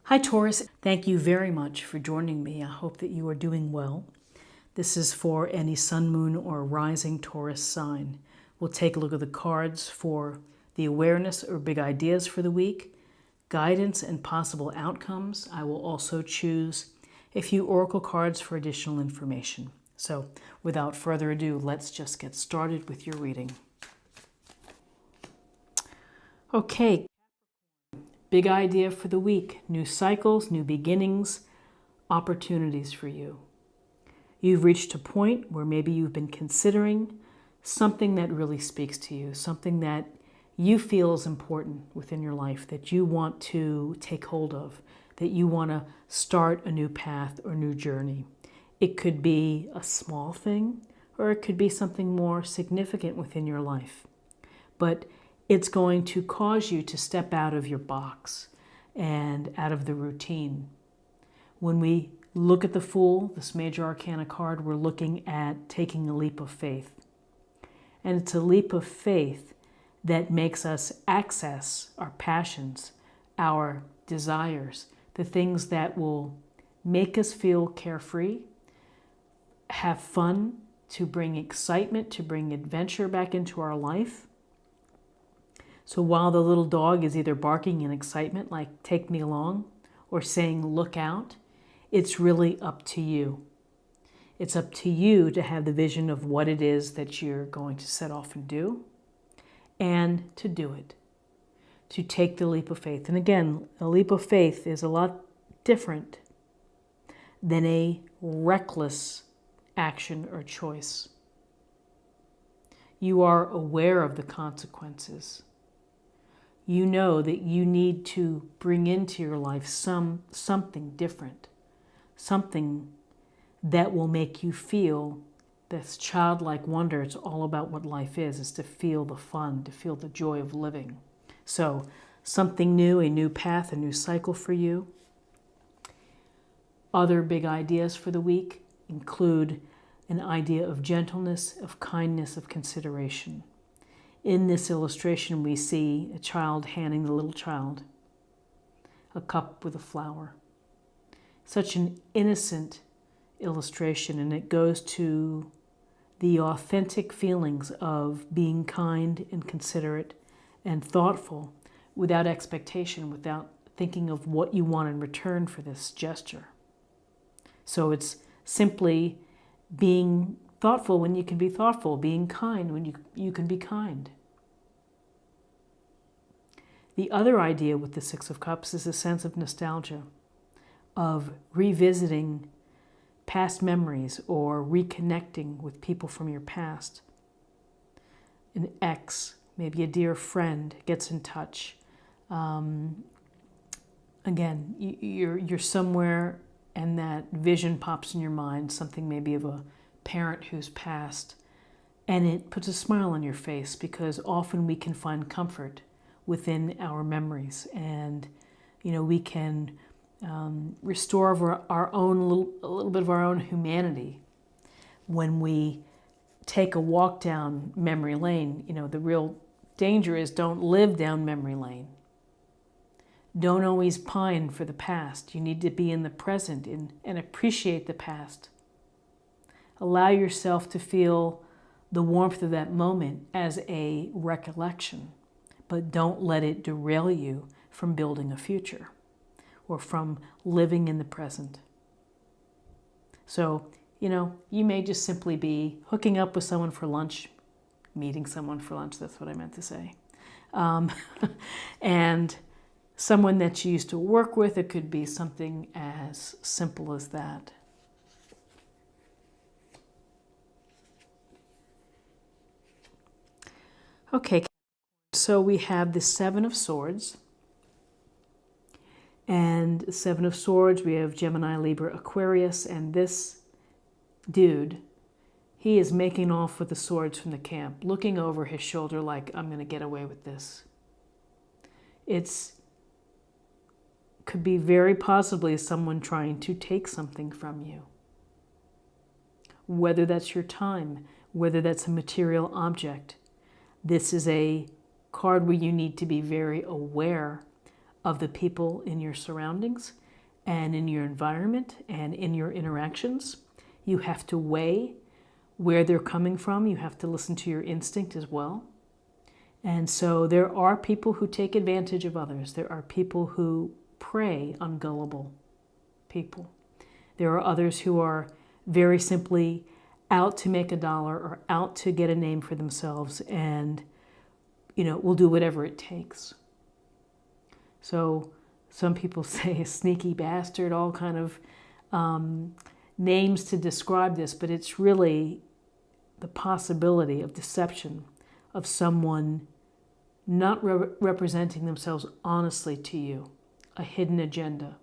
Hi Taurus, thank you very much for joining me. I hope that you are doing well. This is for any sun, moon, or rising Taurus sign. We'll take a look at the cards for the awareness or big ideas for the week, guidance and possible outcomes. I will also choose a few oracle cards for additional information. So without further ado, let's just get started with your reading. Okay. Big idea for the week, new cycles, new beginnings, opportunities for you. You've reached a point where maybe you've been considering something that really speaks to you, something that you feel is important within your life, that you want to take hold of, that you want to start a new path or new journey. It could be a small thing, or it could be something more significant within your life. But it's going to cause you to step out of your box and out of the routine. When we look at the Fool, this major arcana card, we're looking at taking a leap of faith. And it's a leap of faith that makes us access our passions, our desires, the things that will make us feel carefree, have fun, to bring excitement, to bring adventure back into our life. So while the little dog is either barking in excitement, like take me along, or saying look out, it's really up to you. It's up to you to have the vision of what it is that you're going to set off and do, and to do it, to take the leap of faith. And again, a leap of faith is a lot different than a reckless action or choice. You are aware of the consequences. You know that you need to bring into your life something different, something that will make you feel this childlike wonder. It's all about what life is to feel the fun, to feel the joy of living. So something new, a new path, a new cycle for you. Other big ideas for the week include an idea of gentleness, of kindness, of consideration. In this illustration, we see a child handing the little child a cup with a flower. Such an innocent illustration, and it goes to the authentic feelings of being kind and considerate and thoughtful without expectation, without thinking of what you want in return for this gesture. So it's simply being thoughtful when you can be thoughtful, being kind when you can be kind. The other idea with the Six of Cups is a sense of nostalgia, of revisiting past memories or reconnecting with people from your past. An ex, maybe a dear friend, gets in touch. Again, you're somewhere and that vision pops in your mind, something maybe of a parent who's passed, and it puts a smile on your face because often we can find comfort within our memories, and we can restore our own a little bit of our own humanity when we take a walk down memory lane. The real danger is don't live down memory lane. Don't always pine for the past. You need to be in the present and appreciate the past. Allow yourself to feel the warmth of that moment as a recollection, but don't let it derail you from building a future or from living in the present. So, you may just simply be hooking up with someone for lunch, meeting someone for lunch, that's what I meant to say. And someone that you used to work with, it could be something as simple as that. Okay, so we have the Seven of Swords. And the Seven of Swords, we have Gemini, Libra, Aquarius, and this dude, he is making off with the swords from the camp, looking over his shoulder like, I'm going to get away with this. Could be very possibly someone trying to take something from you. Whether that's your time, whether that's a material object. This is a card where you need to be very aware of the people in your surroundings and in your environment and in your interactions. You have to weigh where they're coming from. You have to listen to your instinct as well. And so there are people who take advantage of others. There are people who prey on gullible people. There are others who are very simply out to make a dollar or out to get a name for themselves and, will do whatever it takes. So some people say a sneaky bastard, all kind of names to describe this, but it's really the possibility of deception of someone not representing themselves honestly to you, a hidden agenda.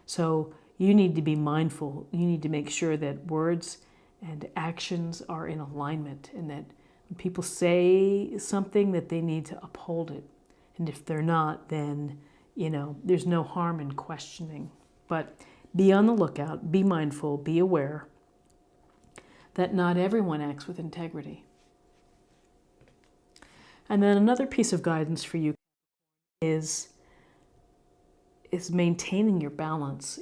So you need to be mindful. You need to make sure that words and actions are in alignment, and that when people say something, that they need to uphold it. And if they're not, then, there's no harm in questioning. But be on the lookout, be mindful, be aware that not everyone acts with integrity. And then another piece of guidance for you is maintaining your balance,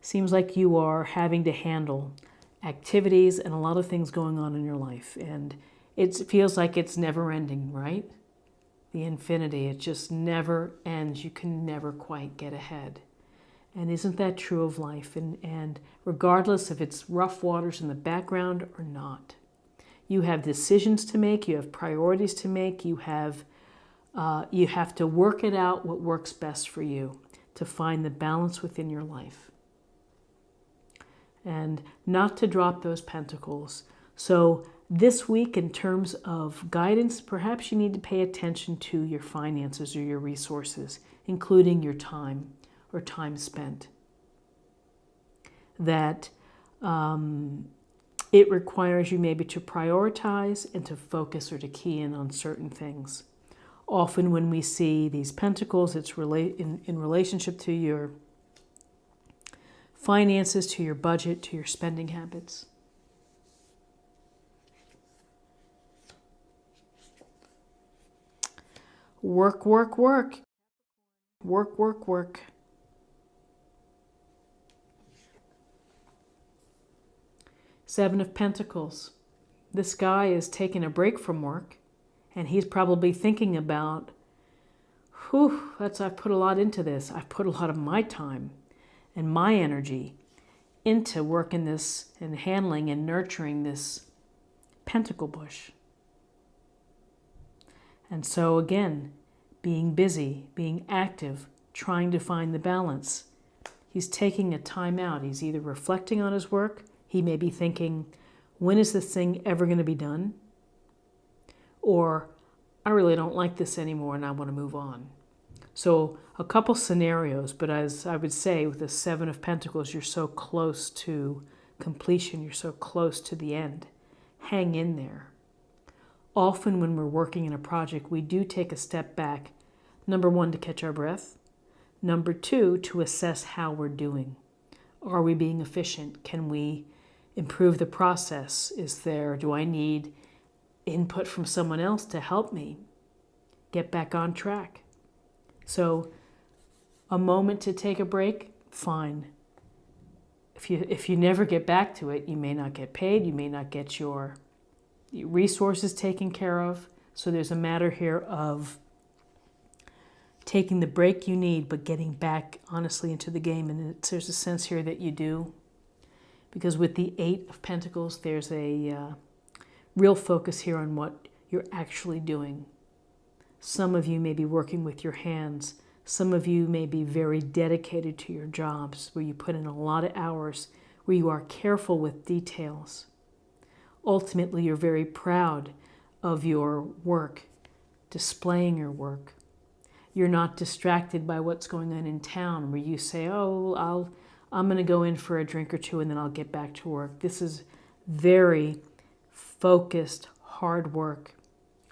seems like you are having to handle activities and a lot of things going on in your life. And it feels like it's never ending, right? The infinity, it just never ends. You can never quite get ahead. And isn't that true of life? And regardless if it's rough waters in the background or not, you have decisions to make, you have priorities to make, you have to work it out what works best for you to find the balance within your life. And not to drop those pentacles. So this week, in terms of guidance, perhaps you need to pay attention to your finances or your resources, including your time or time spent. That it requires you maybe to prioritize and to focus or to key in on certain things. Often when we see these pentacles, it's in relationship to your finances, to your budget, to your spending habits. Work, work, work. Work, work, work. Seven of Pentacles. This guy is taking a break from work, and he's probably thinking about, I've put a lot into this. I've put a lot of my time and my energy into working this and handling and nurturing this pentacle bush. And so again, being busy, being active, trying to find the balance. He's taking a time out. He's either reflecting on his work. He may be thinking, when is this thing ever going to be done? Or, I really don't like this anymore and I want to move on. So a couple scenarios, but as I would say with the Seven of Pentacles, you're so close to completion. You're so close to the end. Hang in there. Often when we're working in a project, we do take a step back. Number one, to catch our breath. Number two, to assess how we're doing. Are we being efficient? Can we improve the process? Do I need input from someone else to help me get back on track? So a moment to take a break, fine. If you never get back to it, you may not get paid, you may not get your resources taken care of. So there's a matter here of taking the break you need, but getting back honestly into the game. And there's a sense here that you do. Because with the Eight of Pentacles, there's a real focus here on what you're actually doing. Some of you may be working with your hands. Some of you may be very dedicated to your jobs, where you put in a lot of hours, where you are careful with details. Ultimately, you're very proud of your work, displaying your work. You're not distracted by what's going on in town, where you say, I'm going to go in for a drink or two and then I'll get back to work. This is very focused, hard work.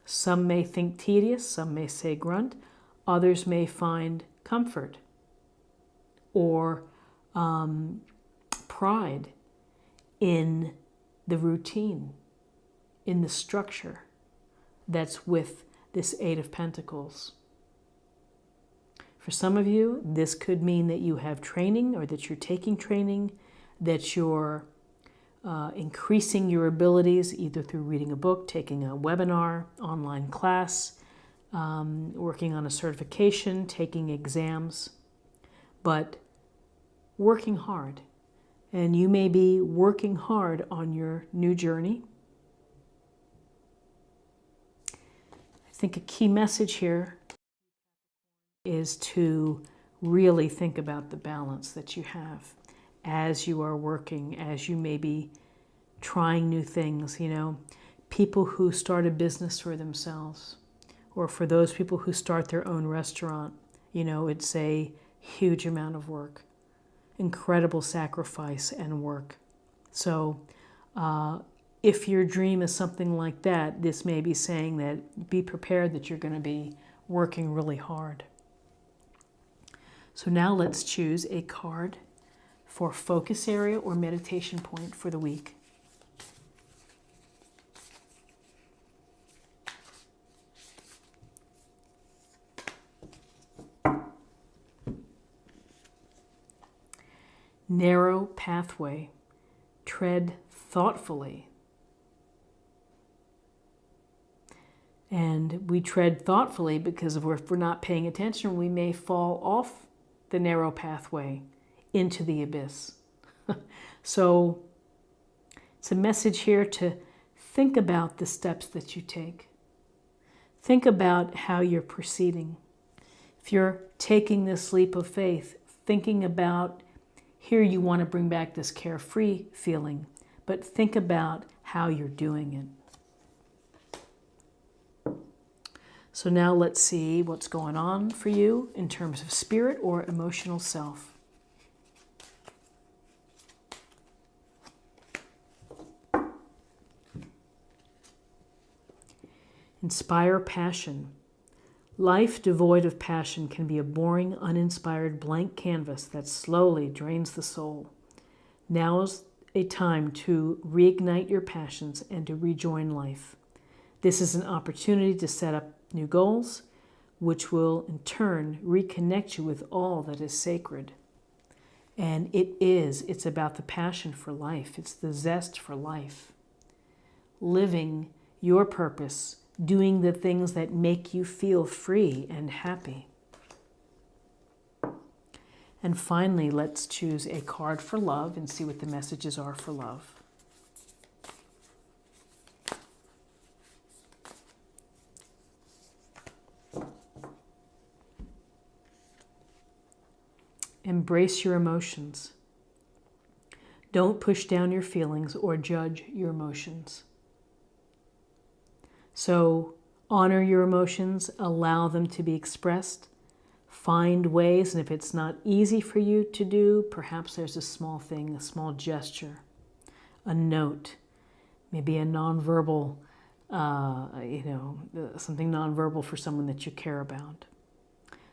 Some may think tedious, some may say grunt, others may find comfort or pride in the routine, in the structure that's with this Eight of Pentacles. For some of you, this could mean that you have training or that you're taking training, that you're increasing your abilities either through reading a book, taking a webinar, online class, working on a certification, taking exams, but working hard. And you may be working hard on your new journey. I think a key message here is to really think about the balance that you have as you are working, as you may be trying new things. You know, people who start a business for themselves, or for those people who start their own restaurant, you know, it's a huge amount of work, incredible sacrifice and work. So if your dream is something like that, this may be saying that be prepared that you're going to be working really hard. So now let's choose a card for focus area or meditation point for the week. Narrow pathway. Tread thoughtfully. And we tread thoughtfully because if we're not paying attention, we may fall off the narrow pathway into the abyss. So it's a message here to think about the steps that you take. Think about how you're proceeding. If you're taking this leap of faith, thinking about here you want to bring back this carefree feeling, but think about how you're doing it. So now let's see what's going on for you in terms of spirit or emotional self. Inspire passion. Life devoid of passion can be a boring, uninspired blank canvas that slowly drains the soul. Now is a time to reignite your passions and to rejoin life. This is an opportunity to set up new goals, which will in turn reconnect you with all that is sacred. And it's about the passion for life. It's the zest for life. Living your purpose, doing the things that make you feel free and happy. And finally, let's choose a card for love and see what the messages are for love. Embrace your emotions. Don't push down your feelings or judge your emotions. So honor your emotions, allow them to be expressed, find ways, and if it's not easy for you to do, perhaps there's a small thing, a small gesture, a note, maybe a nonverbal, something nonverbal for someone that you care about.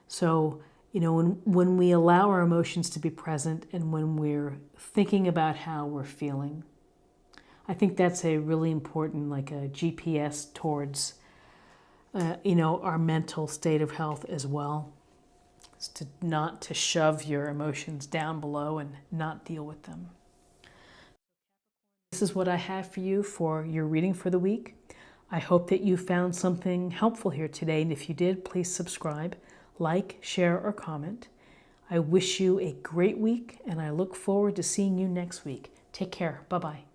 So, when we allow our emotions to be present and when we're thinking about how we're feeling, I think that's a really important, like a GPS towards, our mental state of health as well. It's not to shove your emotions down below and not deal with them. This is what I have for you for your reading for the week. I hope that you found something helpful here today, and if you did, please subscribe, like, share, or comment. I wish you a great week, and I look forward to seeing you next week. Take care. Bye-bye.